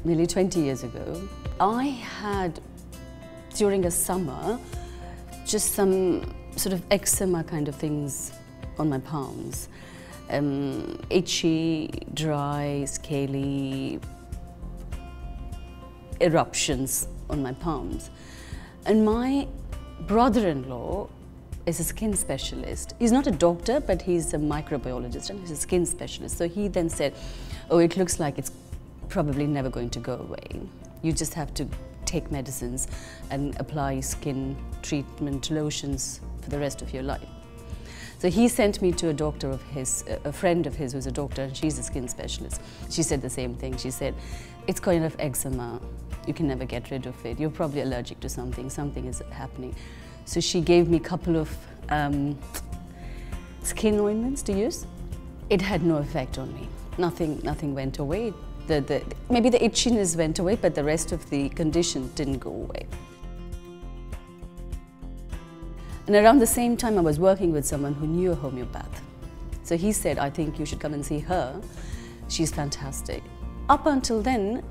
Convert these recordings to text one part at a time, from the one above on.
nearly 20 years ago, I had, during a summer, just some sort of eczema kind of things on my palms. Itchy, dry, scaly eruptions on my palms. And my brother-in-law is a skin specialist. He's not a doctor, but he's a microbiologist and he's a skin specialist. So he then said, oh, it looks like it's probably never going to go away. You just have to take medicines and apply skin treatment lotions for the rest of your life. So he sent me to a doctor of his, a friend of his who's a doctor, and she's a skin specialist. She said the same thing. She said, it's kind of eczema. You can never get rid of it. You're probably allergic to something. Something is happening. So she gave me a couple of skin ointments to use. It had no effect on me. Nothing went away. Maybe the itchiness went away, but the rest of the condition didn't go away. And around the same time, I was working with someone who knew a homeopath. So he said, I think you should come and see her. She's fantastic. Up until then,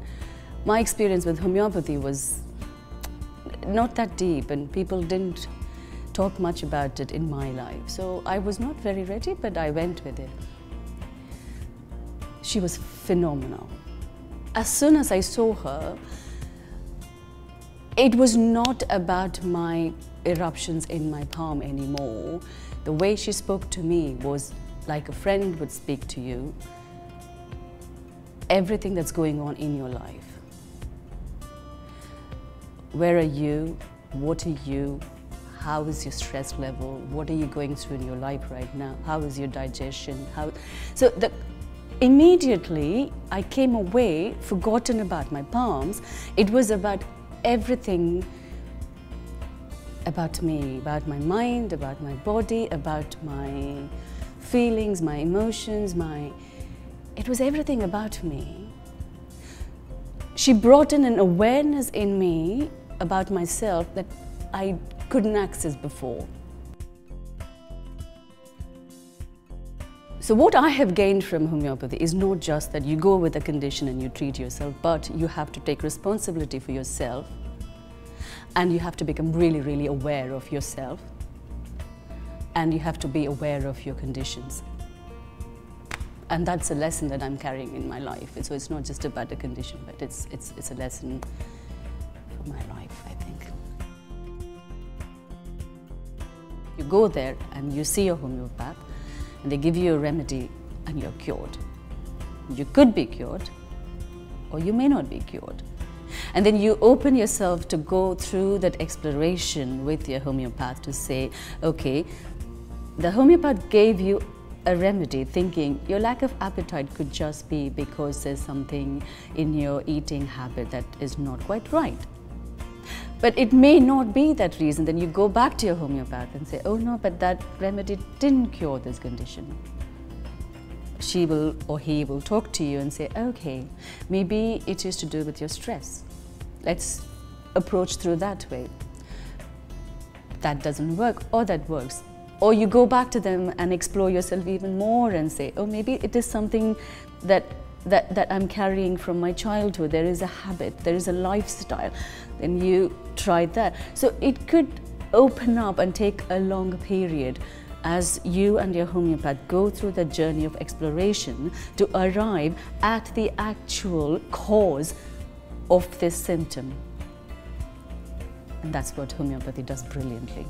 my experience with homeopathy was not that deep, and people didn't talk much about it in my life. So I was not very ready, but I went with it. She was phenomenal. As soon as I saw her, it was not about my eruptions in my palm anymore. The way she spoke to me was like a friend would speak to you. Everything that's going on in your life. Where are you? What are you? How is your stress level? What are you going through in your life right now? How is your digestion? Immediately, I came away, forgotten about my palms. It was about everything about me, about my mind, about my body, about my feelings, my emotions, it was everything about me. She brought in an awareness in me about myself that I couldn't access before. So what I have gained from homeopathy is not just that you go with a condition and you treat yourself, but you have to take responsibility for yourself, and you have to become really, really aware of yourself, and you have to be aware of your conditions. And that's a lesson that I'm carrying in my life. So it's not just about a condition, but it's a lesson for my life, I think. You go there and you see a homeopath, and they give you a remedy and you're cured. You could be cured, or you may not be cured. And then you open yourself to go through that exploration with your homeopath to say, okay, the homeopath gave you a remedy thinking your lack of appetite could just be because there's something in your eating habit that is not quite right. But it may not be that reason. Then you go back to your homeopath and say, oh no, but that remedy didn't cure this condition. She will or he will talk to you and say, okay, maybe it is to do with your stress. Let's approach through that way. That doesn't work, or that works. Or you go back to them and explore yourself even more and say, oh, maybe it is something that I'm carrying from my childhood. There is a habit, there is a lifestyle. Then you try that. So it could open up and take a long period as you and your homeopath go through the journey of exploration to arrive at the actual cause of this symptom. And that's what homeopathy does brilliantly.